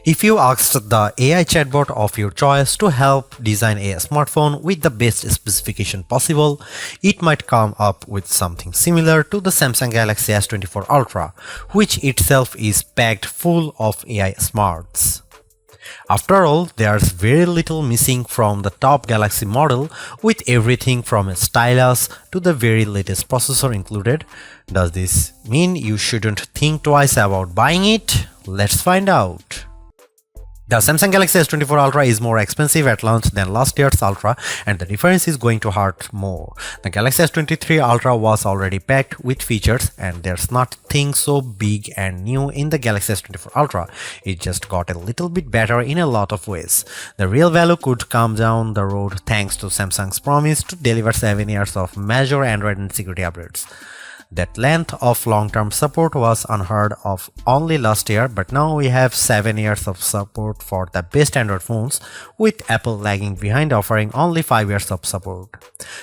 If you asked the AI chatbot of your choice to help design a smartphone with the best specification possible, it might come up with something similar to the Samsung Galaxy S24 Ultra, which itself is packed full of AI smarts. After all, there's very little missing from the top Galaxy model, with everything from a stylus to the very latest processor included. Does this mean you shouldn't think twice about buying it? Let's find out. The Samsung Galaxy S24 Ultra is more expensive at launch than last year's Ultra, and the difference is going to hurt more. The Galaxy S23 Ultra was already packed with features, and there's nothing so big and new in the Galaxy S24 Ultra. It just got a little bit better in a lot of ways. The real value could come down the road thanks to Samsung's promise to deliver 7 years of major Android and security updates. That length of long-term support was unheard of only last year, but now we have 7 years of support for the best Android phones, with Apple lagging behind offering only 5 years of support.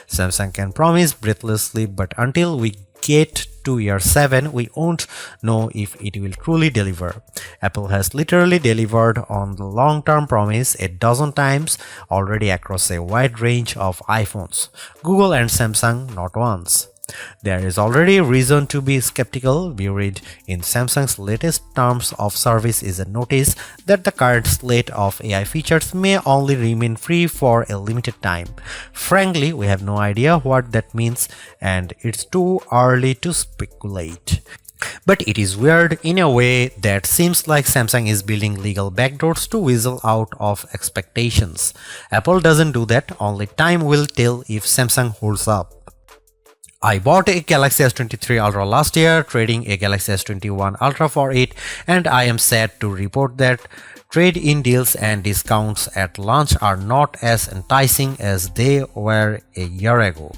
Samsung can promise breathlessly, but until we get to year 7, we won't know if it will truly deliver. Apple has literally delivered on the long-term promise a dozen times already across a wide range of iPhones. Google and Samsung not once. There is already reason to be skeptical. We read in Samsung's latest terms of service is a notice that the current slate of AI features may only remain free for a limited time. Frankly, we have no idea what that means, and it's too early to speculate. But it is weird in a way that seems like Samsung is building legal backdoors to weasel out of expectations. Apple doesn't do that, only time will tell if Samsung holds up. I bought a Galaxy S23 Ultra last year, trading a Galaxy S21 Ultra for it, and I am sad to report that trade-in deals and discounts at launch are not as enticing as they were a year ago.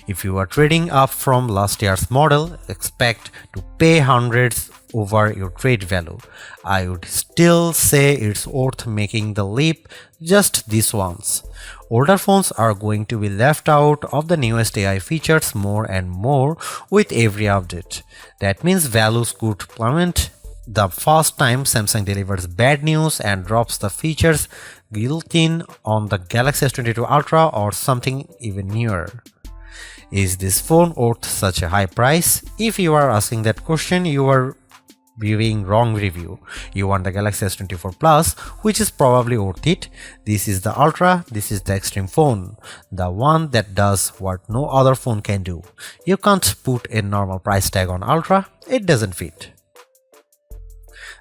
If you are trading up from last year's model, expect to pay hundreds over your trade value. I would still say it's worth making the leap just this once. Older phones are going to be left out of the newest AI features more and more with every update. That means values could plummet the first time Samsung delivers bad news and drops the features built-in on the Galaxy S22 Ultra or something even newer. Is this phone worth such a high price? If you are asking that question, you are viewing wrong review. You want the Galaxy S24 Plus, which is probably worth it. This is the Ultra, this is the extreme phone, the one that does what no other phone can do. You can't put a normal price tag on Ultra, it doesn't fit.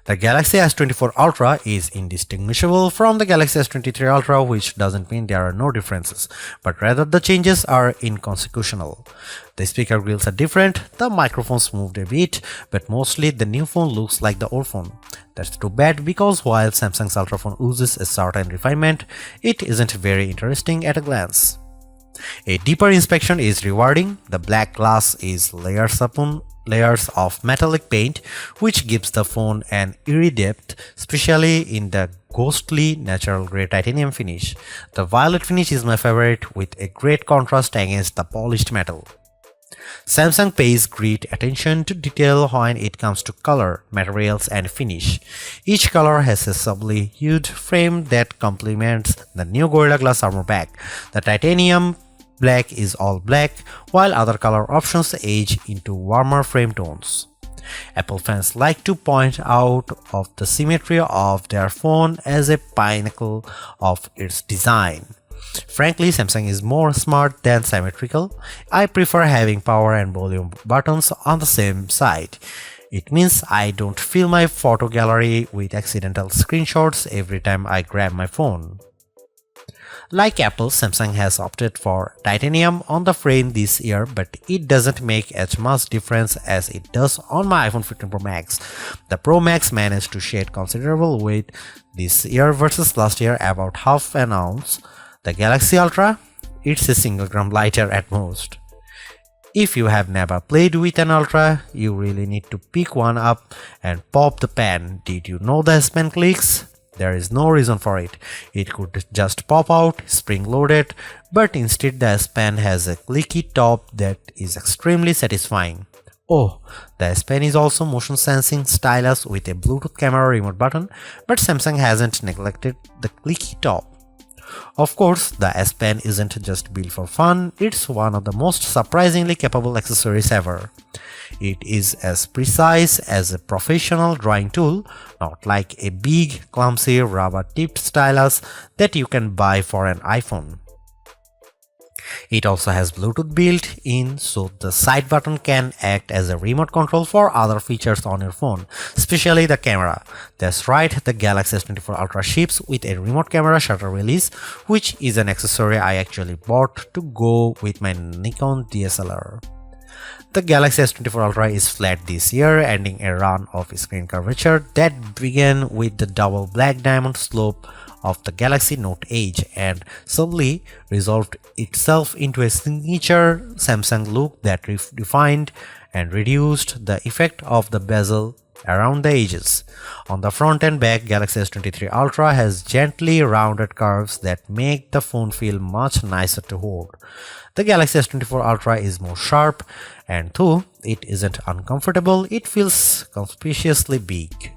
The Galaxy S24 Ultra is indistinguishable from the Galaxy S23 Ultra, which doesn't mean there are no differences, but rather the changes are inconsequential. The speaker grills are different, the microphones moved a bit, but mostly the new phone looks like the old phone. That's too bad, because while Samsung's Ultra phone oozes a certain refinement, it isn't very interesting at a glance. A deeper inspection is rewarding. The black glass is layers upon layers of metallic paint, which gives the phone an eerie depth, especially in the ghostly natural grey titanium finish. The violet finish is my favorite, with a great contrast against the polished metal. Samsung pays great attention to detail when it comes to color, materials, and finish. Each color has a subtly hued frame that complements the new Gorilla Glass armor back. The titanium black is all black, while other color options age into warmer frame tones. Apple fans like to point out of the symmetry of their phone as a pinnacle of its design. Frankly, Samsung is more smart than symmetrical. I prefer having power and volume buttons on the same side. It means I don't fill my photo gallery with accidental screenshots every time I grab my phone. Like Apple, Samsung has opted for titanium on the frame this year, but it doesn't make as much difference as it does on my iPhone 15 Pro Max. The Pro Max managed to shed considerable weight this year versus last year, about half an ounce. The Galaxy Ultra, it's a single gram lighter at most. If you have never played with an Ultra, you really need to pick one up and pop the pen. Did you know the S Pen clicks? There is no reason for it. It could just pop out, spring-loaded, but instead the S Pen has a clicky top that is extremely satisfying. Oh, the S Pen is also motion sensing stylus with a Bluetooth camera remote button, but Samsung hasn't neglected the clicky top. Of course, the S Pen isn't just built for fun, it's one of the most surprisingly capable accessories ever. It is as precise as a professional drawing tool, not like a big, clumsy, rubber-tipped stylus that you can buy for an iPhone. It also has Bluetooth built in, so the side button can act as a remote control for other features on your phone, especially the camera. That's right, the Galaxy S24 Ultra ships with a remote camera shutter release, which is an accessory I actually bought to go with my Nikon DSLR. The Galaxy S24 Ultra is flat this year, ending a run of screen curvature that began with the double black diamond slope of the Galaxy Note Edge and subtly resolved itself into a signature Samsung look that refined and reduced the effect of the bezel around the edges. On the front and back, Galaxy S23 Ultra has gently rounded curves that make the phone feel much nicer to hold. The Galaxy S24 Ultra is more sharp, and though it isn't uncomfortable, it feels conspicuously big.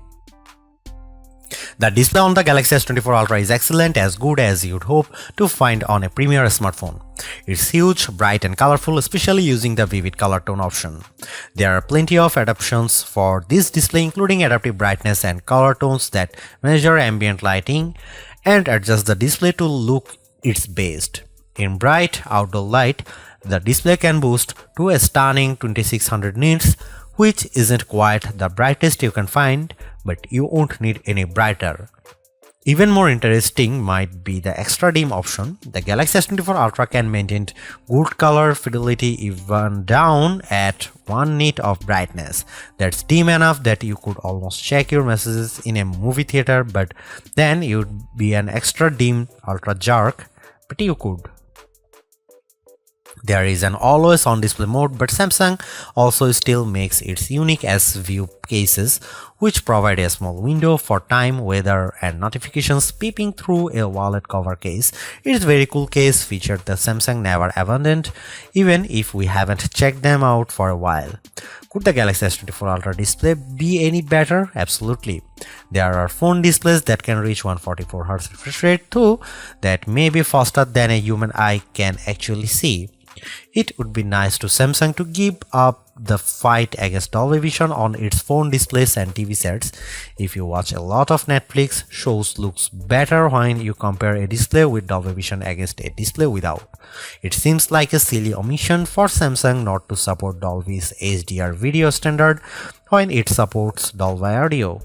The display on the Galaxy S24 Ultra is excellent, as good as you'd hope to find on a premier smartphone. It's huge, bright and colorful, especially using the vivid color tone option. There are plenty of adaptations for this display, including adaptive brightness and color tones that measure ambient lighting and adjust the display to look its best. In bright outdoor light, the display can boost to a stunning 2600 nits, which isn't quite the brightest you can find, but you won't need any brighter. Even more interesting might be the extra dim option. The Galaxy S24 Ultra can maintain good color fidelity even down at 1 nit of brightness. That's dim enough that you could almost check your messages in a movie theater, but then you'd be an extra dim ultra jerk, but you could. There is an always on display mode, but Samsung also still makes its unique S View cases, which provide a small window for time, weather and notifications peeping through a wallet cover case. It's a very cool case feature that Samsung never abandoned, even if we haven't checked them out for a while. Could the Galaxy S24 Ultra display be any better? Absolutely. There are phone displays that can reach 144Hz refresh rate too, that may be faster than a human eye can actually see. It would be nice to Samsung to give up the fight against Dolby Vision on its phone displays and TV sets. If you watch a lot of Netflix shows, looks better when you compare a display with Dolby Vision against a display without. It seems like a silly omission for Samsung not to support Dolby's HDR video standard when it supports Dolby Audio.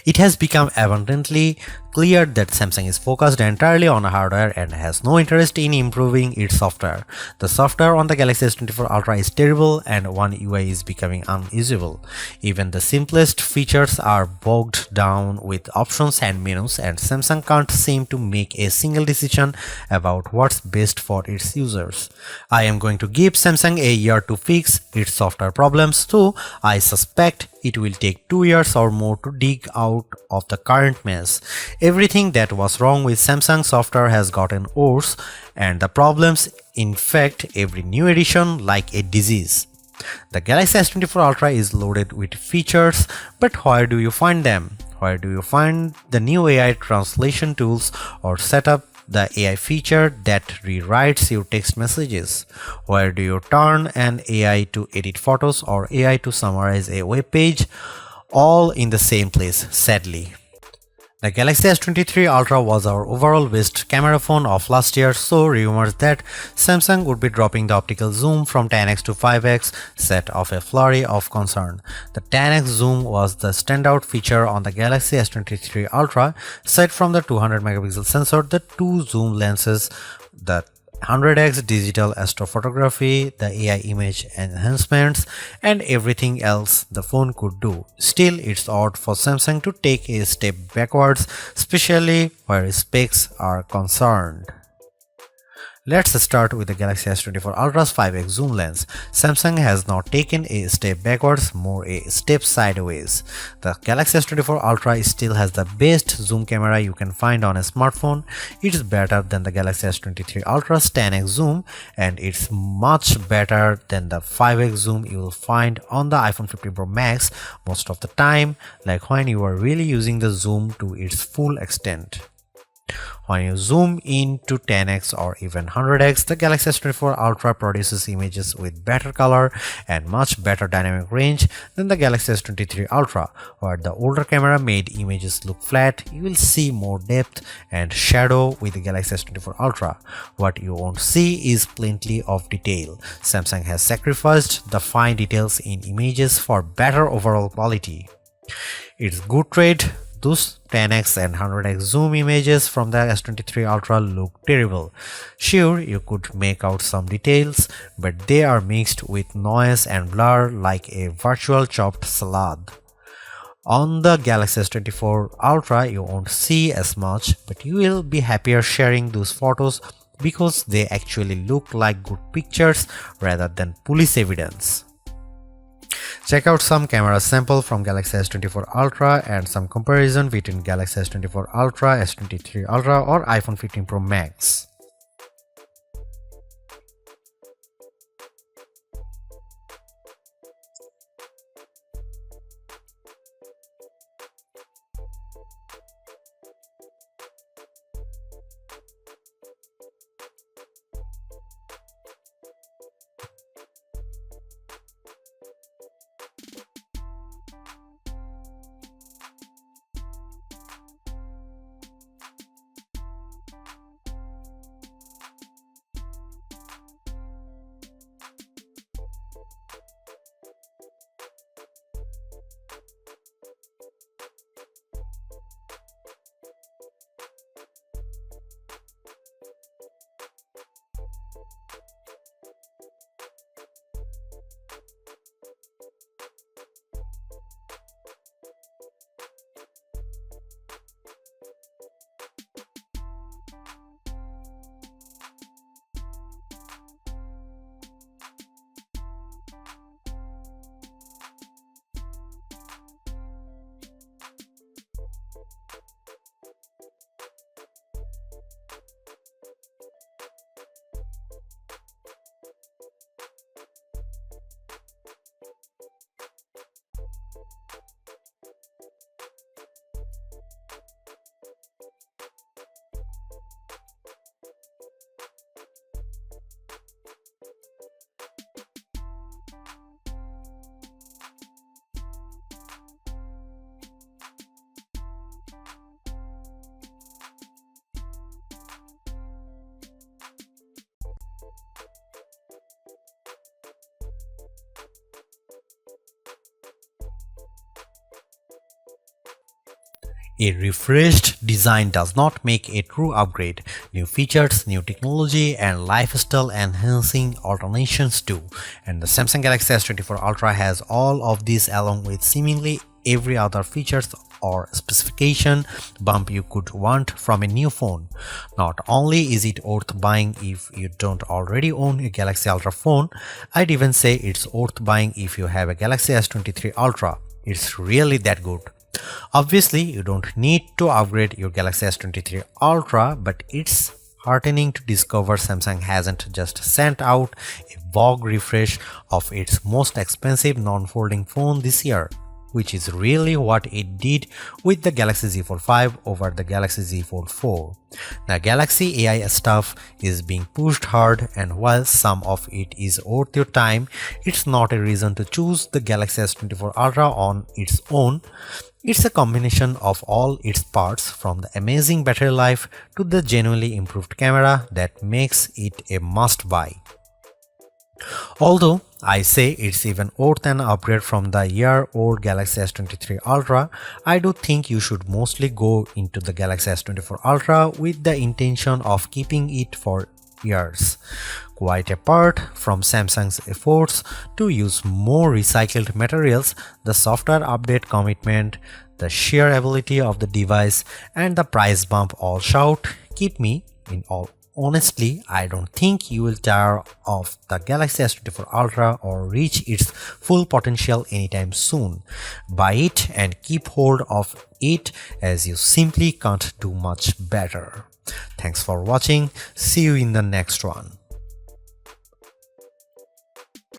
It has become abundantly clear that Samsung is focused entirely on hardware and has no interest in improving its software. The software on the Galaxy S24 Ultra is terrible and One UI is becoming unusable. Even the simplest features are bogged down with options and menus, and Samsung can't seem to make a single decision about what's best for its users. I am going to give Samsung a year to fix its software problems, so I suspect it will take 2 years or more to dig out of the current mess. Everything that was wrong with Samsung software has gotten worse, and the problems infect every new edition like a disease. The Galaxy S24 Ultra is loaded with features, but where do you find them? Where do you find the new AI translation tools or set up the AI feature that rewrites your text messages? Where do you turn an AI to edit photos or AI to summarize a web page? All in the same place, sadly. The Galaxy S23 Ultra was our overall best camera phone of last year, so rumors that Samsung would be dropping the optical zoom from 10x to 5x set off a flurry of concern. The 10x zoom was the standout feature on the Galaxy S23 Ultra. Aside from the 200 megapixel sensor, the two zoom lenses, the 100x digital astrophotography, the AI image enhancements, and everything else the phone could do. Still, it's odd for Samsung to take a step backwards, especially where specs are concerned. Let's start with the Galaxy S24 Ultra's 5x zoom lens. Samsung has not taken a step backwards, more a step sideways. The Galaxy S24 Ultra still has the best zoom camera you can find on a smartphone. It's better than the Galaxy S23 Ultra's 10x zoom, and it's much better than the 5x zoom you will find on the iPhone 15 Pro Max most of the time, like when you are really using the zoom to its full extent. When you zoom in to 10x or even 100x, the Galaxy S24 Ultra produces images with better color and much better dynamic range than the Galaxy S23 Ultra. Where the older camera made images look flat, you will see more depth and shadow with the Galaxy S24 Ultra. What you won't see is plenty of detail. Samsung has sacrificed the fine details in images for better overall quality. It's good trade. Those 10x and 100x zoom images from the S23 Ultra look terrible. Sure, you could make out some details, but they are mixed with noise and blur like a virtual chopped salad. On the Galaxy S24 Ultra, you won't see as much, but you will be happier sharing those photos because they actually look like good pictures rather than police evidence. Check out some camera sample from Galaxy S24 Ultra and some comparison between Galaxy S24 Ultra, S23 Ultra or iPhone 15 Pro Max. A refreshed design does not make a true upgrade. New features, new technology, and lifestyle enhancing alternations do. And the Samsung Galaxy S24 Ultra has all of these along with seemingly every other features or specification bump you could want from a new phone. Not only is it worth buying if you don't already own a Galaxy Ultra phone, I'd even say it's worth buying if you have a Galaxy S23 Ultra. It's really that good. Obviously, you don't need to upgrade your Galaxy S23 Ultra, but it's heartening to discover Samsung hasn't just sent out a vogue refresh of its most expensive non-folding phone this year, which is really what it did with the Galaxy Z Fold 5 over the Galaxy Z Fold 4. The Galaxy AI stuff is being pushed hard, and while some of it is worth your time, it's not a reason to choose the Galaxy S24 Ultra on its own. It's a combination of all its parts, from the amazing battery life to the genuinely improved camera, that makes it a must-buy. Although I say it's even worth an upgrade from the year-old Galaxy S23 Ultra, I do think you should mostly go into the Galaxy S24 Ultra with the intention of keeping it for years. Quite apart from Samsung's efforts to use more recycled materials, the software update commitment, the sheer ability of the device, and the price bump all shout, keep me, in all honestly, I don't think you will tire of the Galaxy S24 Ultra or reach its full potential anytime soon. Buy it and keep hold of it, as you simply can't do much better. Thanks for watching. See you in the next one.